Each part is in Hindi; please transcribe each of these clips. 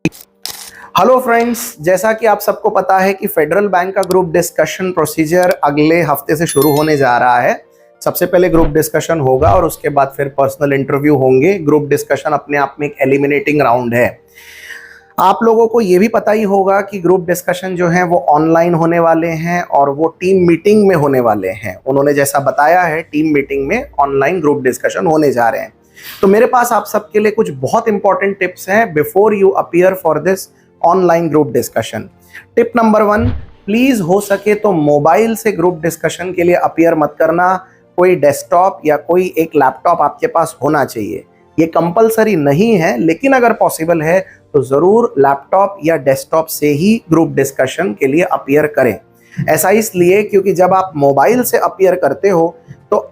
हेलो फ्रेंड्स, जैसा कि आप सबको पता है कि फेडरल बैंक का ग्रुप डिस्कशन प्रोसीजर अगले हफ्ते से शुरू होने जा रहा है। सबसे पहले ग्रुप डिस्कशन होगा और उसके बाद फिर पर्सनल इंटरव्यू होंगे। ग्रुप डिस्कशन अपने आप में एक एलिमिनेटिंग राउंड है। आप लोगों को ये भी पता ही होगा कि ग्रुप डिस्कशन जो है वो ऑनलाइन होने वाले हैं और वो टीम मीटिंग में होने वाले हैं। उन्होंने जैसा बताया है, टीम मीटिंग में ऑनलाइन ग्रुप डिस्कशन होने जा रहे हैं। तो मेरे पास आप सबके लिए कुछ बहुत इंपॉर्टेंट टिप्स हैं before you appear for this online group discussion. Tip number 1, please हो सके तो मोबाइल से ग्रुप डिस्कशन के लिए अपीयर मत करना। कोई डेस्कटॉप या कोई एक लैपटॉप आपके पास होना चाहिए। ये कंपलसरी नहीं है, लेकिन अगर पॉसिबल है तो जरूर लैपटॉप या डेस्कटॉप से ही ग्रुप डिस्कशन के लिए अपीयर करें। ऐसा इसलिए क्योंकि जब आप मोबाइल से अपीयर करते हो तो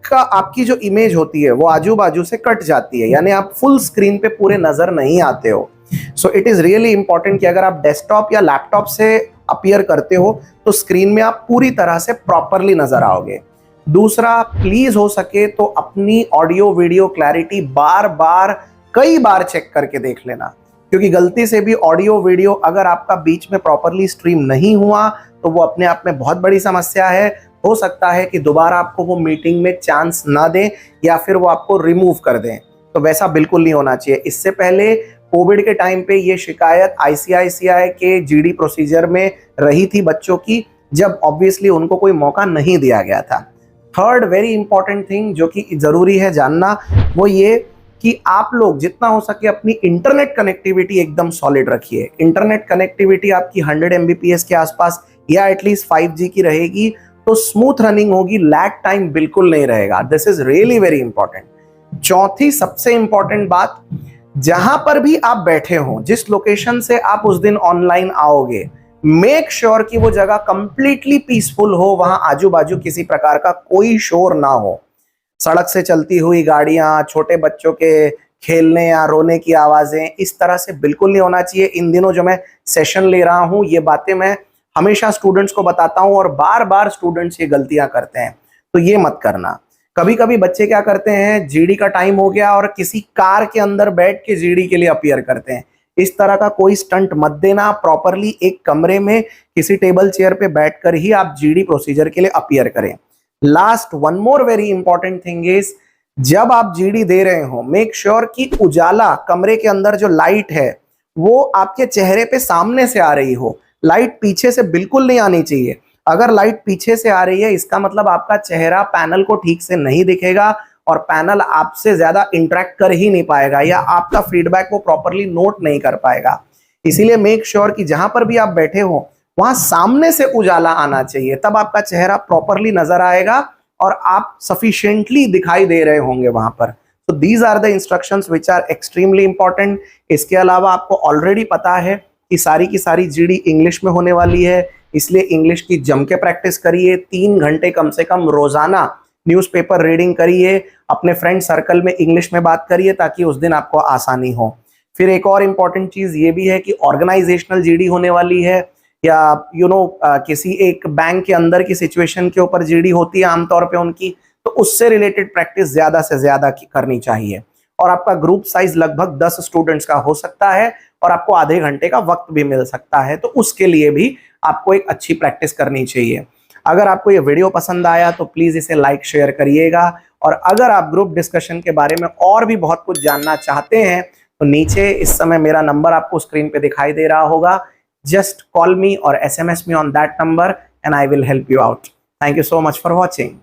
आपकी जो इमेज होती है वो आजू बाजू से कट जाती है, यानी आप फुल स्क्रीन पे पूरे नजर नहीं आते हो। So it is really important कि अगर आप डेस्कटॉप या लैपटॉप से अपीयर करते हो तो स्क्रीन में आप पूरी तरह से प्रॉपरली नजर आओगे। दूसरा, प्लीज हो सके तो अपनी ऑडियो वीडियो क्लैरिटी बार बार कई बार चेक करके देख लेना, क्योंकि गलती से भी ऑडियो वीडियो अगर आपका बीच में प्रॉपरली स्ट्रीम नहीं हुआ तो वो अपने आप में बहुत बड़ी समस्या है। हो सकता है कि दोबारा आपको वो मीटिंग में चांस ना दें या फिर वो आपको रिमूव कर दें। तो वैसा बिल्कुल नहीं होना चाहिए। इससे पहले कोविड के टाइम पे ये शिकायत आईसीआईसीआई के जीडी प्रोसीजर में रही थी बच्चों की, जब ऑब्वियसली उनको कोई मौका नहीं दिया गया था। थर्ड वेरी इंपॉर्टेंट थिंग जो कि जरूरी है जानना, वो ये कि आप लोग जितना हो सके अपनी इंटरनेट कनेक्टिविटी एकदम सॉलिड रखिए। इंटरनेट कनेक्टिविटी आपकी 100 MBPS के आसपास या एटलीस्ट 5G की रहेगी तो स्मूथ रनिंग होगी, लैग टाइम बिल्कुल नहीं रहेगा। This is really very important. चौथी सबसे इंपॉर्टेंट बात, जहां पर भी आप बैठे हो, जिस लोकेशन से आप उस दिन ऑनलाइन आओगे, मेक श्योर कि वो जगह कंप्लीटली पीसफुल हो, वहां आजू बाजू किसी प्रकार का कोई शोर ना हो। सड़क से चलती हुई गाड़ियां, छोटे बच्चों के खेलने या रोने की आवाजें, इस तरह से बिल्कुल नहीं होना चाहिए। इन दिनों जो मैं सेशन ले रहा हूं, ये बातें मैं हमेशा स्टूडेंट्स को बताता हूं और बार बार स्टूडेंट्स ये गलतियां करते हैं, तो ये मत करना। कभी कभी बच्चे क्या करते हैं, जीडी का टाइम हो गया और किसी कार के अंदर बैठ के जीडी के लिए अपीयर करते हैं। इस तरह का कोई स्टंट मत देना। प्रॉपरली एक कमरे में किसी टेबल चेयर पे बैठकर ही आप जीडी प्रोसीजर के लिए अपीयर करें। Last, one more very important thing is, जब आप जीडी दे रहे हो, मेक श्योर कि उजाला, कमरे के अंदर जो लाइट है वो आपके चेहरे पे सामने से आ रही हो। लाइट पीछे से बिल्कुल नहीं आनी चाहिए। अगर लाइट पीछे से आ रही है, इसका मतलब आपका चेहरा पैनल को ठीक से नहीं दिखेगा और पैनल आपसे ज्यादा इंटरेक्ट कर ही नहीं पाएगा या आपका फीडबैक को प्रॉपरली नोट नहीं कर पाएगा। इसीलिए मेक श्योर कि जहां पर भी आप बैठे हो वहां सामने से उजाला आना चाहिए, तब आपका चेहरा प्रॉपरली नजर आएगा और आप सफिशिएंटली दिखाई दे रहे होंगे वहां पर। तो these are the instructions which are extremely important. इसके अलावा आपको ऑलरेडी पता है कि सारी की सारी जीडी इंग्लिश में होने वाली है, इसलिए इंग्लिश की जम के प्रैक्टिस करिए। 3 घंटे कम से कम रोजाना न्यूज़पेपर रीडिंग करिए। अपने फ्रेंड सर्कल में इंग्लिश में बात करिए ताकि उस दिन आपको आसानी हो। फिर एक और इम्पॉर्टेंट चीज ये भी है कि ऑर्गेनाइजेशनल जीडी होने वाली है, या किसी एक बैंक के अंदर की सिचुएशन के ऊपर जीडी होती है आमतौर पे उनकी, तो उससे रिलेटेड प्रैक्टिस ज्यादा से ज्यादा करनी चाहिए। और आपका ग्रुप साइज लगभग 10 स्टूडेंट्स का हो सकता है और आपको आधे घंटे का वक्त भी मिल सकता है, तो उसके लिए भी आपको एक अच्छी प्रैक्टिस करनी चाहिए। अगर आपको ये वीडियो पसंद आया तो प्लीज इसे लाइक शेयर करिएगा, और अगर आप ग्रुप डिस्कशन के बारे में और भी बहुत कुछ जानना चाहते हैं तो नीचे इस समय मेरा नंबर आपको स्क्रीन पे दिखाई दे रहा होगा। जस्ट कॉल मी और SMS me on that number and I will help you out. Thank you so much for watching.